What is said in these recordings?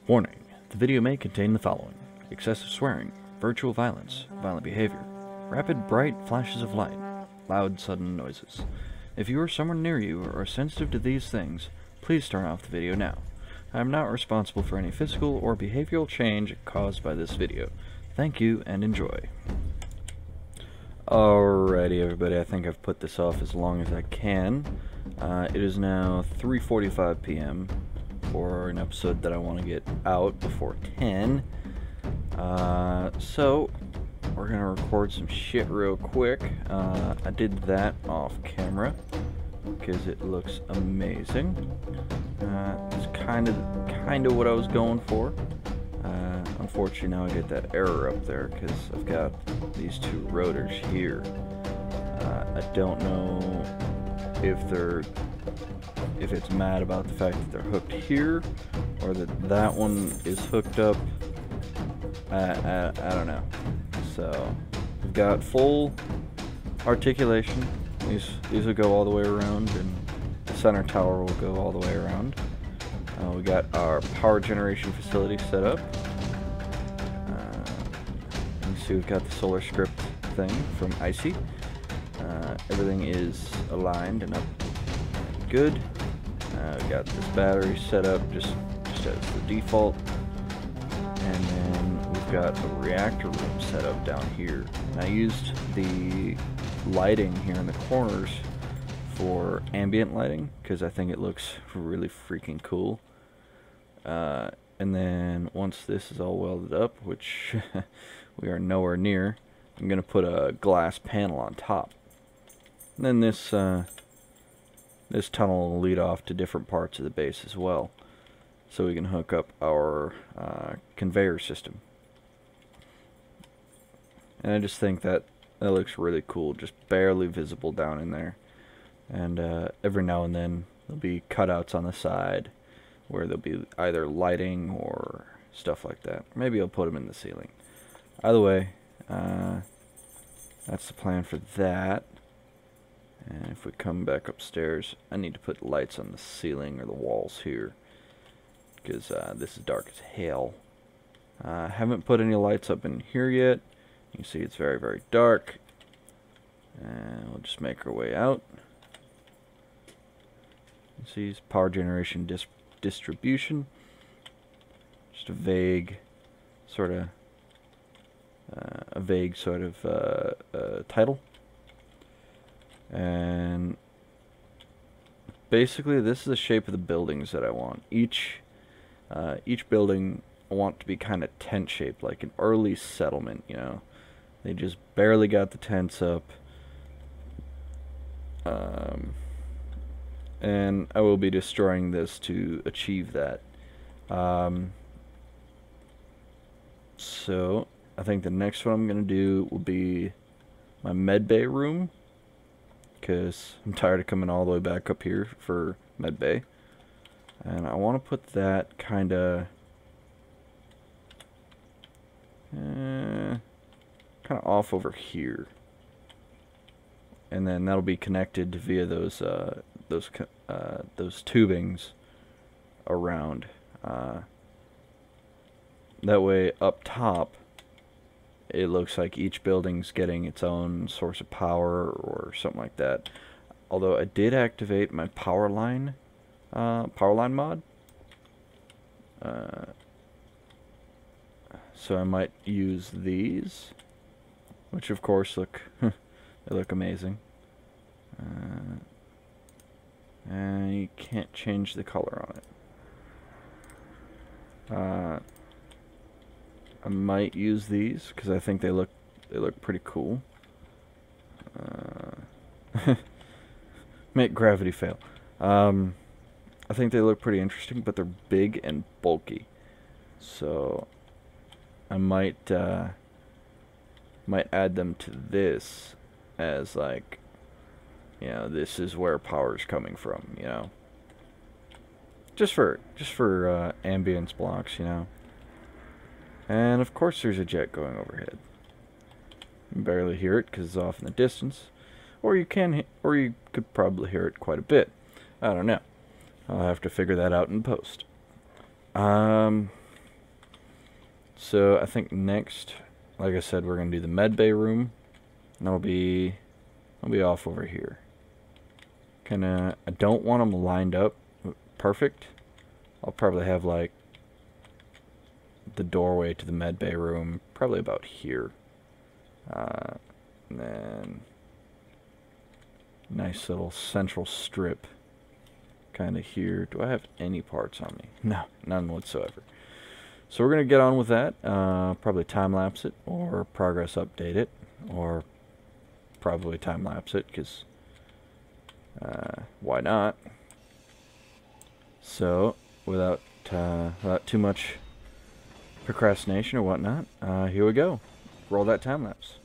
Warning, the video may contain the following: excessive swearing, virtual violence, violent behavior, rapid bright flashes of light, loud sudden noises. If you or someone near you are sensitive to these things, please turn off the video now. I am not responsible for any physical or behavioral change caused by this video. Thank you and enjoy. Alrighty everybody, I think I've put this off as long as I can. It is now 3:45 p.m. for an episode that I want to get out before 10. So we're gonna record some shit real quick. I did that off camera because it looks amazing. It's kind of what I was going for. Unfortunately, now I get that error up there because I've got these two rotors here. I don't know if it's mad about the fact that they're hooked here or that one is hooked up. I don't know. So we've got full articulation. These will go all the way around, and the center tower will go all the way around. We got our power generation facility set up. You can see we've got the solar script thing from Icy. Everything is aligned and up good. We've got this battery set up just as the default. And then we've got a reactor room set up down here. And I used the lighting here in the corners for ambient lighting because I think it looks really freaking cool. And then once this is all welded up, which we are nowhere near, I'm going to put a glass panel on top. And then this tunnel will lead off to different parts of the base as well, so we can hook up our conveyor system. And I just think that looks really cool, just barely visible down in there. And every now and then there'll be cutouts on the side where there'll be either lighting or stuff like that. Maybe I'll put them in the ceiling. Either way, that's the plan for that. And if we come back upstairs, I need to put lights on the ceiling or the walls here, because this is dark as hell. I haven't put any lights up in here yet. You can see it's very, very dark. And we'll just make our way out. You see it's power generation distribution. Just a vague sort of title. And basically this is the shape of the buildings that I want. Each building I want to be kind of tent shaped, like an early settlement, you know. They just barely got the tents up. And I will be destroying this to achieve that. So I think the next one I'm going to do will be my medbay room, because I'm tired of coming all the way back up here for medbay. And I want to put that kind of off over here, and then that'll be connected via those tubings around. That way, up top, it looks like each building's getting its own source of power or something like that. Although I did activate my power line mod, so I might use these, which of course look they look amazing. And you can't change the color on it. I might use these because I think they look pretty cool. Make gravity fail. I think they look pretty interesting, but they're big and bulky. So I might add them to this as, like, you know, this is where power's coming from, you know. Just for ambience blocks, you know. And of course there's a jet going overhead. You can barely hear it because it's off in the distance, or you could probably hear it quite a bit. I don't know. I'll have to figure that out in post. So I think next, like I said, we're gonna do the med bay room, and I'll be off over here. I don't want them lined up perfect. I'll probably have like the doorway to the med bay room probably about here. And then nice little central strip kind of here. Do I have any parts on me? No, none whatsoever. So we're going to get on with that. Probably time-lapse it or progress update it, or probably time-lapse it, because why not? So without too much procrastination or whatnot, here we go. Roll that time-lapse.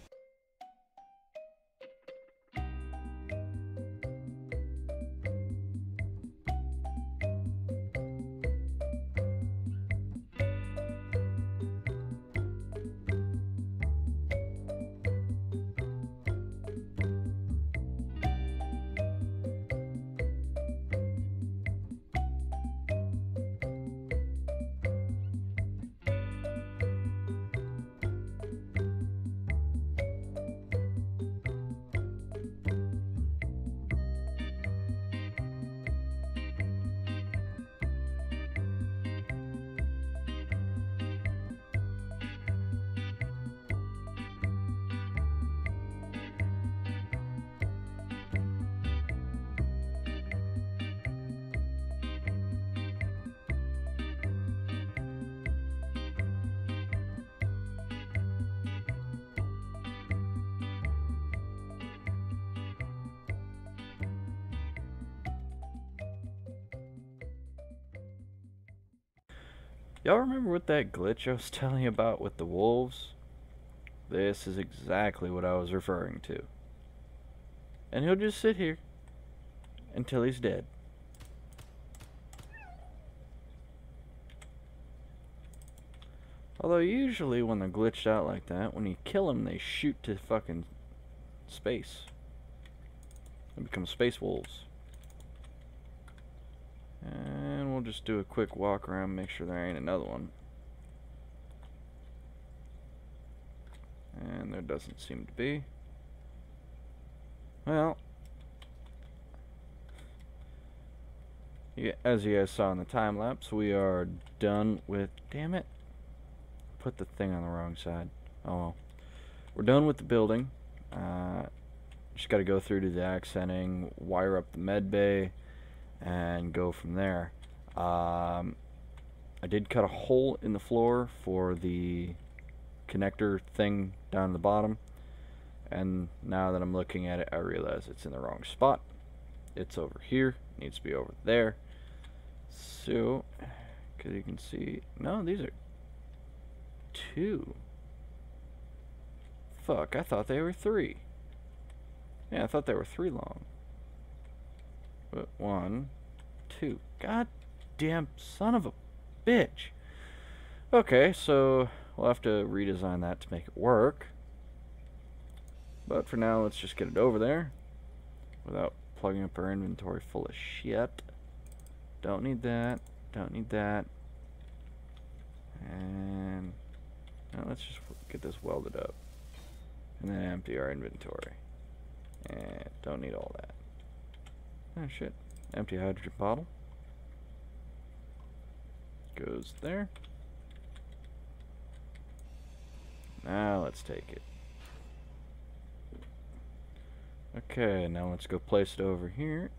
Y'all remember what that glitch I was telling you about with the wolves? This is exactly what I was referring to. And he'll just sit here until he's dead. Although usually when they're glitched out like that, when you kill them, they shoot to fucking space. They become space wolves. And we'll just do a quick walk around, make sure there ain't another one. And there doesn't seem to be. Well, yeah, as you guys saw in the time lapse, we are done with. Damn it! Put the thing on the wrong side. Oh well. We're done with the building. Just got to go through to the accenting, wire up the med bay, and go from there. I did cut a hole in the floor for the connector thing down the bottom, and now that I'm looking at it, I realize it's in the wrong spot. It's over here, needs to be over there. So, because you can see, no, these are two. Fuck, I thought they were three. Yeah, I thought they were three long. But 1, 2. God damn son of a bitch. Okay, so we'll have to redesign that to make it work. But for now, let's just get it over there without plugging up our inventory full of shit. Don't need that. Don't need that. And now let's just get this welded up. And then empty our inventory. And don't need all that. Oh shit. Empty hydrogen bottle. Goes there. Now let's take it. Okay, now let's go place it over here.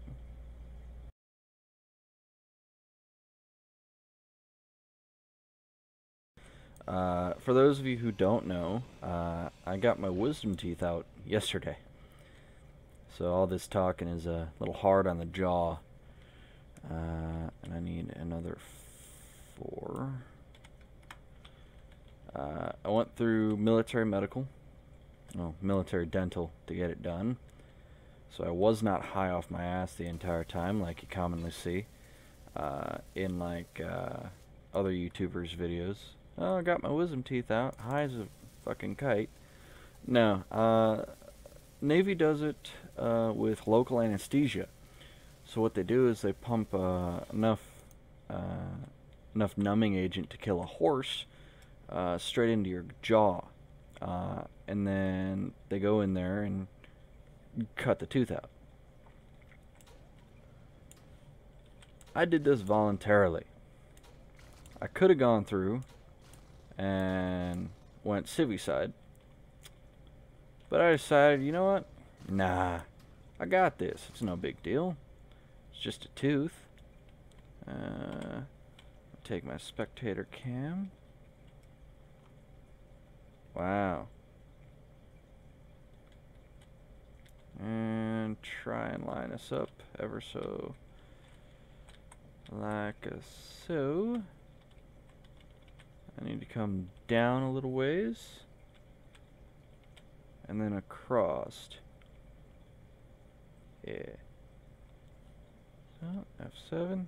For those of you who don't know, I got my wisdom teeth out yesterday. So all this talking is a little hard on the jaw. And I need another 4. I went through military medical, no, military dental to get it done. So I was not high off my ass the entire time like you commonly see in like other YouTubers' videos. Oh, I got my wisdom teeth out, high as a fucking kite. No, Navy does it with local anesthesia. So what they do is they pump enough numbing agent to kill a horse, straight into your jaw, and then they go in there and cut the tooth out. I did this voluntarily. I could have gone through and went civvy side, but I decided, you know what? Nah, I got this. It's no big deal. It's just a tooth. Take my spectator cam. Wow. And try and line us up ever so like so. I need to come down a little ways and then across. Yeah. So F7.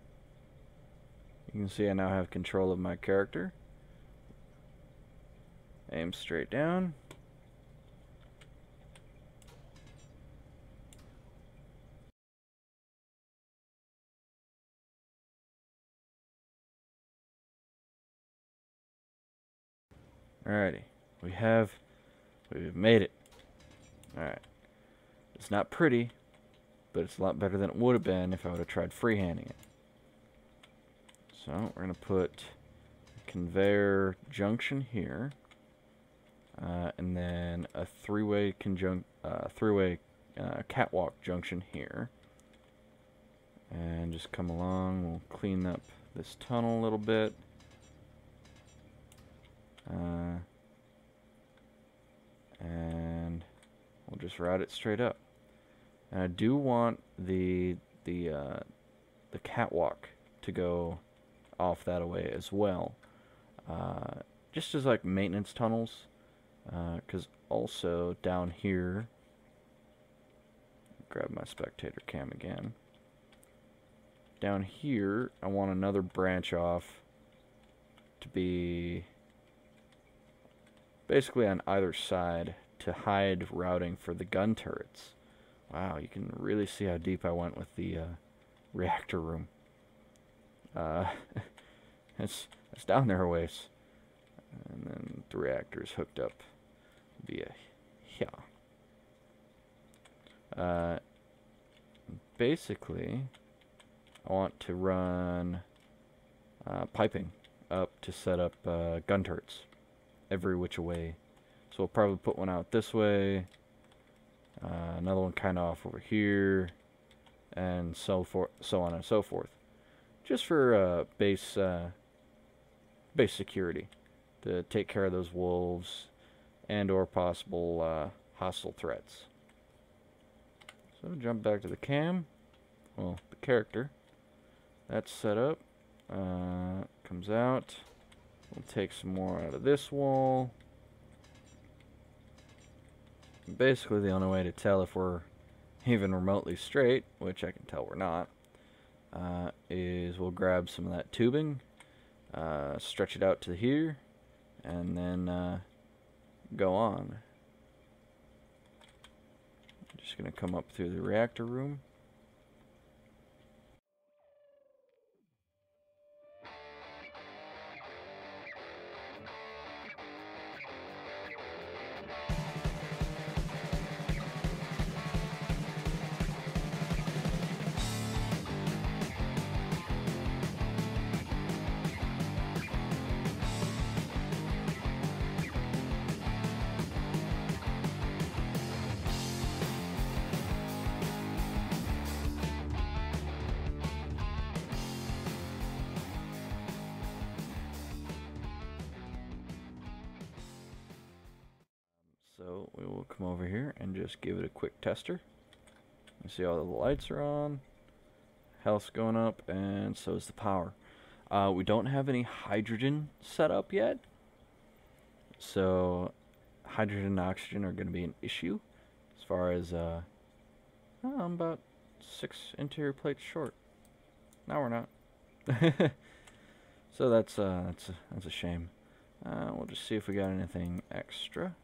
You can see I now have control of my character. Aim straight down. Alrighty, we've made it. Alright, it's not pretty, but it's a lot better than it would have been if I would have tried freehanding it. So we're gonna put a conveyor junction here, and then a three-way catwalk junction here, and just come along. We'll clean up this tunnel a little bit. And we'll just route it straight up. And I do want the catwalk to go off that away as well, just as like maintenance tunnels, because also down here, grab my spectator cam again. Down here, I want another branch off to be basically on either side to hide routing for the gun turrets. Wow, you can really see how deep I went with the reactor room. It's down there a ways. And then the reactor is hooked up via here. Basically, I want to run piping up to set up gun turrets every which way. So we'll probably put one out this way, another one kind of off over here, and so on and so forth, just for base security, to take care of those wolves and or possible hostile threats. So jump back to the cam, well, the character. That's set up. Comes out. We'll take some more out of this wall. Basically, the only way to tell if we're even remotely straight, which I can tell we're not, is we'll grab some of that tubing, stretch it out to here, and then go on. Just going to come up through the reactor room. So we will come over here and just give it a quick tester. You see all the lights are on, health's going up, and so is the power. We don't have any hydrogen set up yet, so hydrogen and oxygen are going to be an issue as far as I'm about 6 interior plates short. Now we're not. So that's a shame. We'll just see if we got anything extra.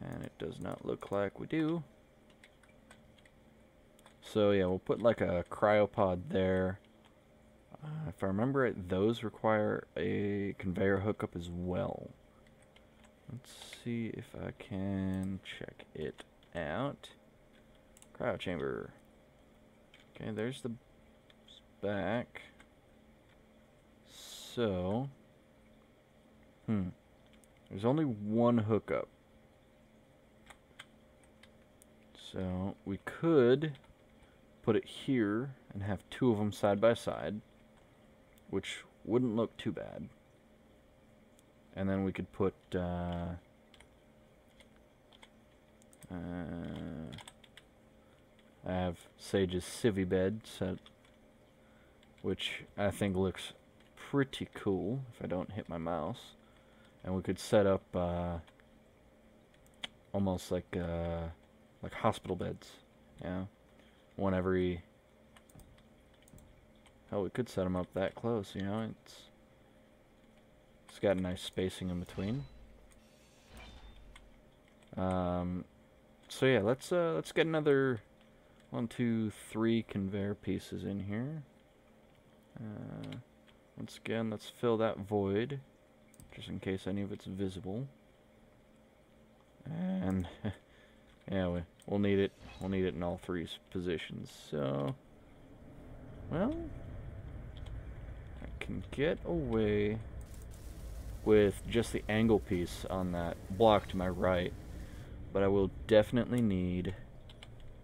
And it does not look like we do. So yeah, we'll put like a cryopod there. If I remember it, those require a a conveyor hookup as well. Let's see if I can check it out. Cryo chamber. Okay, there's the back. So, there's only one hookup. So, we could put it here and have two of them side by side, which wouldn't look too bad. And then we could put, I have Sage's civvy bed set, which I think looks pretty cool if I don't hit my mouse. And we could set up almost like hospital beds, yeah. One every. Hell, we could set them up that close, you know. It's got a nice spacing in between. So yeah, let's get another 1, 2, 3 conveyor pieces in here. Once again, let's fill that void, just in case any of it's visible. And yeah, we'll need it. We'll need it in all 3 positions. So, well, I can get away with just the angle piece on that block to my right, but I will definitely need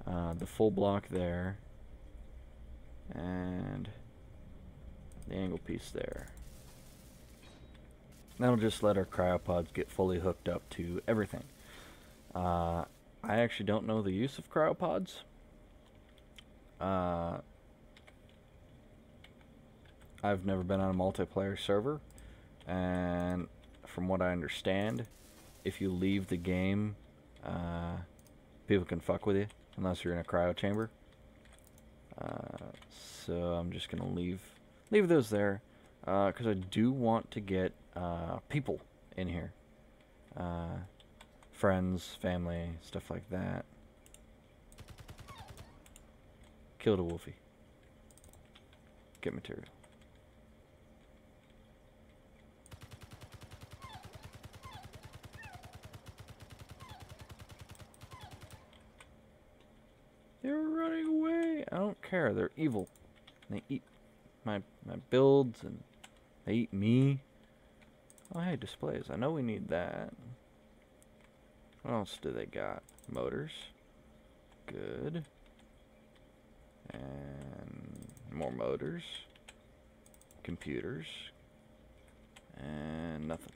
the full block there and the angle piece there. That'll just let our cryopods get fully hooked up to everything. I actually don't know the use of cryopods. I've never been on a multiplayer server, and from what I understand, if you leave the game, people can fuck with you unless you're in a cryo chamber. So I'm just gonna leave those there, because I do want to get people in here, friends, family, stuff like that. Killed a wolfie. Get material. They're running away. I don't care. They're evil. They eat my builds, and they eat me. Oh, hey, displays. I know we need that. What else do they got? Motors. Good. And more motors. Computers. And nothing.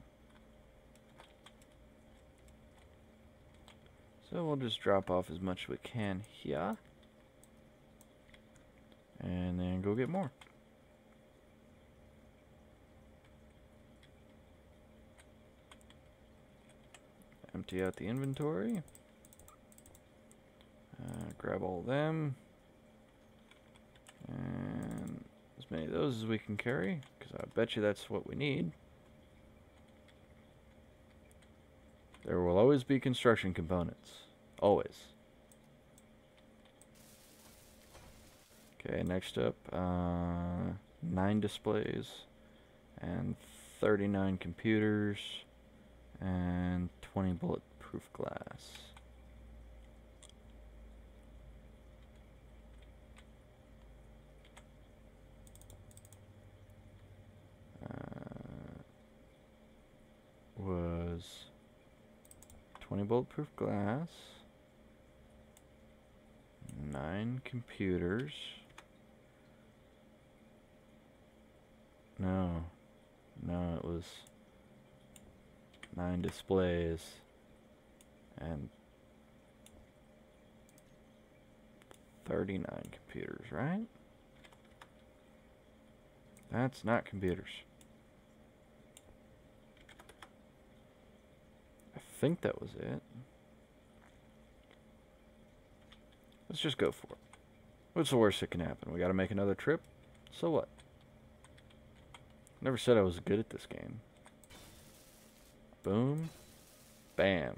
So we'll just drop off as much as we can here. And then go get more. Empty out the inventory. Grab all of them. And as many of those as we can carry, because I bet you that's what we need. There will always be construction components. Always. Okay, next up, 9 displays and 39 computers and 20 bulletproof glass. Was 20 bulletproof glass, 9 computers. No, it was 9 displays and 39 computers, right? That's not computers. I think that was it. Let's just go for it. What's the worst that can happen? We gotta make another trip? So what? Never said I was good at this game. Boom. Bam.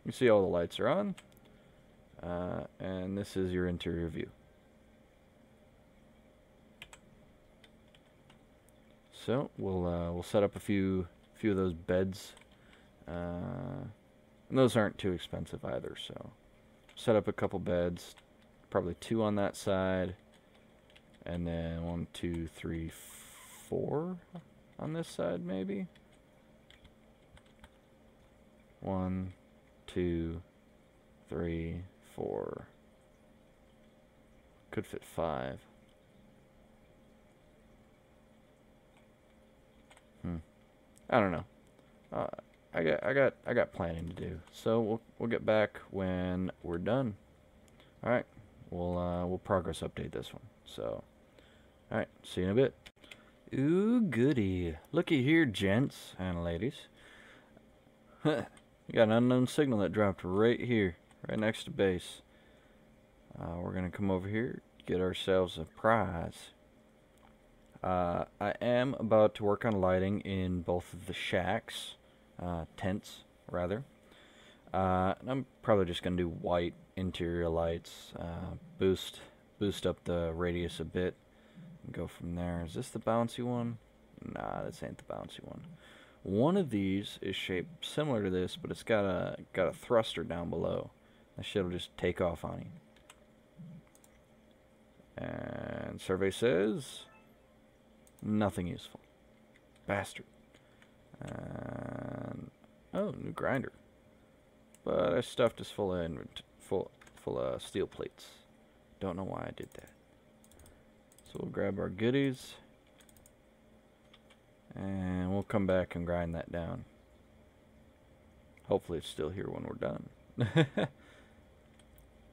You see all the lights are on. And this is your interior view. So we'll set up a few of those beds. And those aren't too expensive either, so set up a couple beds, probably 2 on that side, and then 1, 2, 3, 4 on this side maybe. 1, 2, 3, 4. Could fit 5. I don't know. I got planning to do. So we'll get back when we're done. All right. We'll progress update this one. So, all right. See you in a bit. Ooh, goody. Looky here, gents and ladies. You got an unknown signal that dropped right here, right next to base. We're gonna come over here, get ourselves a prize. I am about to work on lighting in both of the shacks, tents rather. And I'm probably just gonna do white interior lights, boost up the radius a bit, and go from there. Is this the bouncy one? Nah, this ain't the bouncy one. One of these is shaped similar to this, but it's got a thruster down below. That shit'll just take off on you. And survey says nothing useful. Bastard. And oh, new grinder. But I stuffed this full of steel plates. Don't know why I did that. So we'll grab our goodies, and we'll come back and grind that down. Hopefully it's still here when we're done.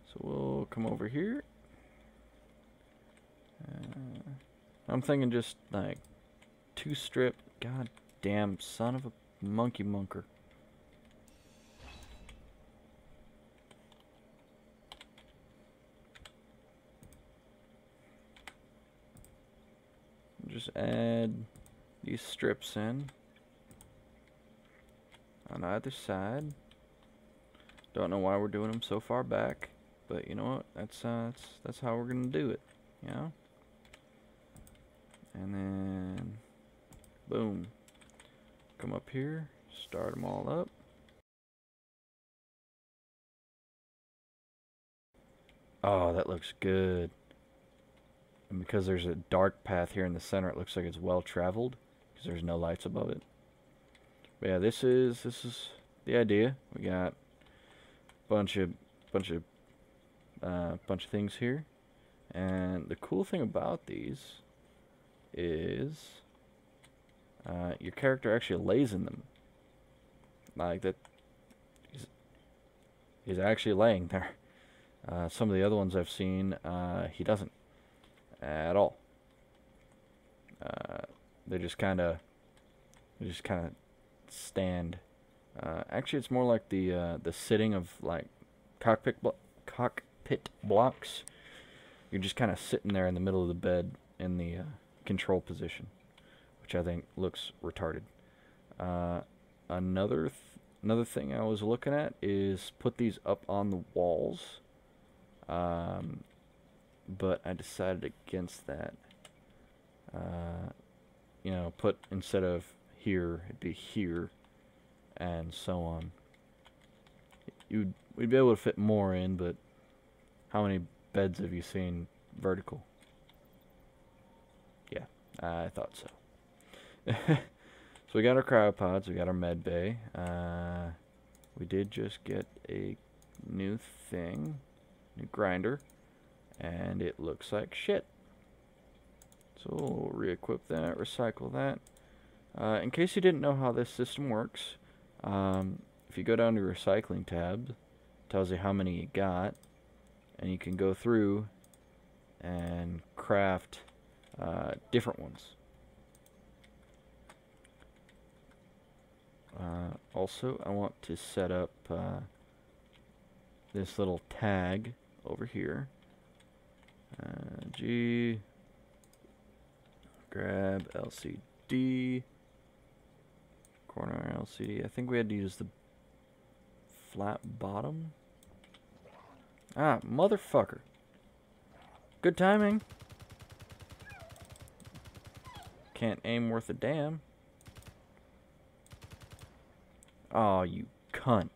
So we'll come over here. I'm thinking just like 2 strip. God damn son of a monkey munker. Just add these strips in on either side. Don't know why we're doing them so far back, but you know what? That's how we're gonna do it. You know. And then, boom. Come up here, start them all up. Oh, that looks good. And because there's a dark path here in the center, it looks like it's well traveled because there's no lights above it. But yeah, this is the idea. We got a bunch of things here, and the cool thing about these is your character actually lays in them. Like that, he's actually laying there. Some of the other ones I've seen, he doesn't at all. They just kind of stand. Actually, it's more like the sitting of like cockpit blocks. You're just kind of sitting there in the middle of the bed in the control position, which I think looks retarded. Another thing I was looking at is put these up on the walls, but I decided against that. You know, put instead of here, it'd be here, and so on. We'd be able to fit more in, but how many beds have you seen vertical? Yeah, I thought so. So we got our cryopods, we got our med bay. We did just get a new thing, new grinder, and it looks like shit. So we'll re-equip that, recycle that. In case you didn't know how this system works, if you go down to recycling tab, it tells you how many you got, and you can go through and craft different ones. Also, I want to set up this little tag over here. G, grab LCD, corner LCD. I think we had to use the flat bottom. Ah, motherfucker. Good timing. can't aim worth a damn. Oh, you cunt.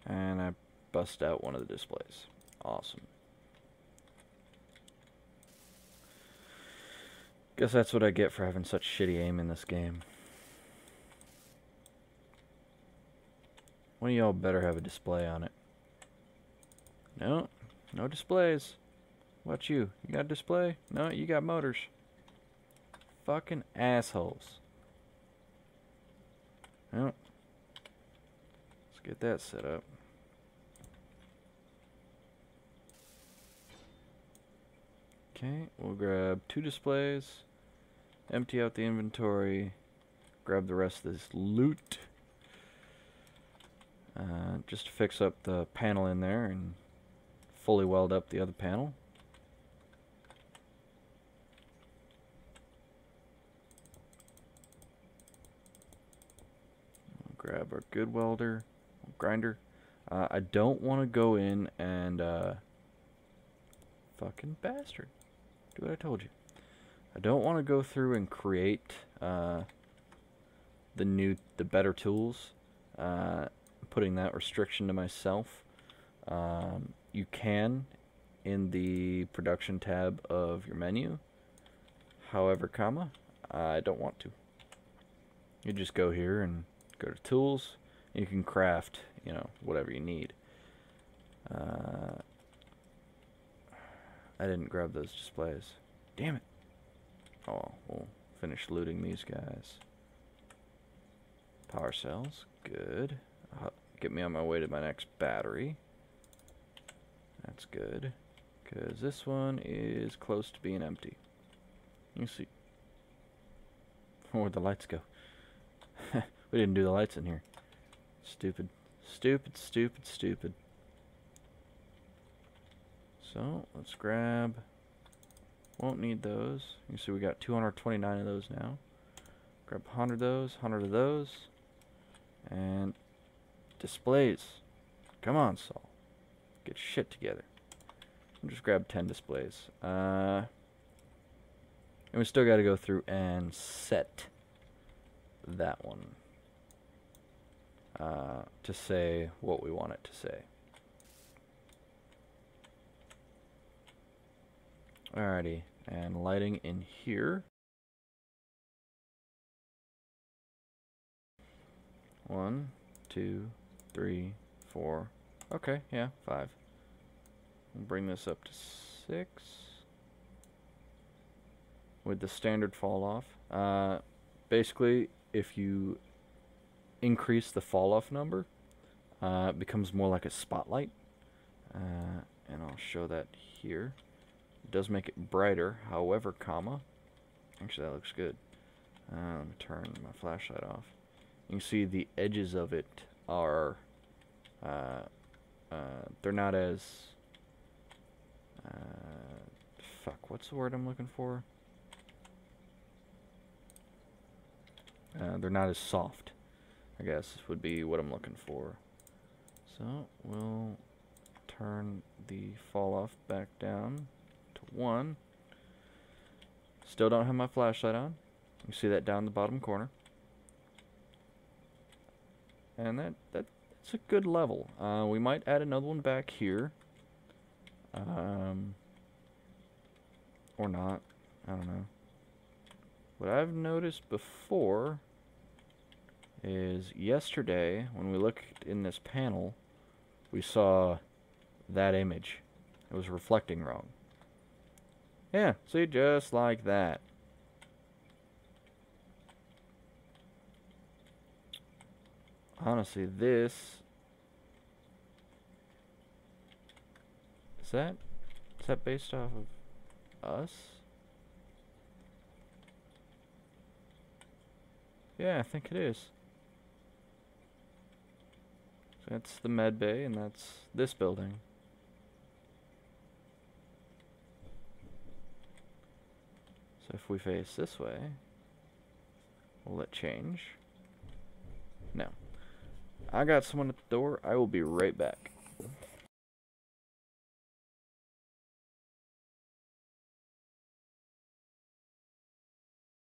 And I bust out one of the displays. Awesome. Guess that's what I get for having such shitty aim in this game. One of y'all better have a display on it. No, no displays. What about you? You got a display? No, you got motors. Fucking assholes. Well, let's get that set up. Okay, we'll grab 2 displays, empty out the inventory, grab the rest of this loot, just to fix up the panel in there and fully weld up the other panel. We'll grab our good welder, grinder. I don't want to go in and, fucking bastard. Do what I told you. I don't want to go through and create the better tools, putting that restriction to myself. You can in the production tab of your menu. However, I don't want to. You just go here and go to tools. And you can craft, you know, whatever you need. I didn't grab those displays. Damn it. Oh, we'll finish looting these guys. Power cells. Good. Get me on my way to my next battery. That's good. Because this one is close to being empty. You see. Where'd the lights go? We didn't do the lights in here. Stupid. Stupid, stupid, stupid. So, let's grab, won't need those. You see we got 229 of those now. Grab 100 of those, 100 of those. And displays. Come on, Saul. Get shit together. And just grab 10 displays. And we still got to go through and set that one. To say what we want it to say. Alrighty, and lighting in here. 1, 2, 3, 4. Okay, yeah, 5. We'll bring this up to 6. With the standard fall off. Basically, if you increase the fall off number, it becomes more like a spotlight. And I'll show that here. It does make it brighter, however, actually that looks good. Let me turn my flashlight off. You can see the edges of it are, they're not as, fuck, what's the word I'm looking for? They're not as soft, I guess would be what I'm looking for. So we'll turn the fall off back down to 1. Still don't have my flashlight on. You can see that down the bottom corner. And that's a good level. We might add another one back here. Or not. I don't know. What I've noticed before is yesterday, when we looked in this panel, we saw that image. It was reflecting wrong. Yeah, see, just like that. Honestly, this... Is that based off of us? Yeah, I think it is. So that's the med bay, and that's this building. So if we face this way, will it change? No. I got someone at the door. I will be right back.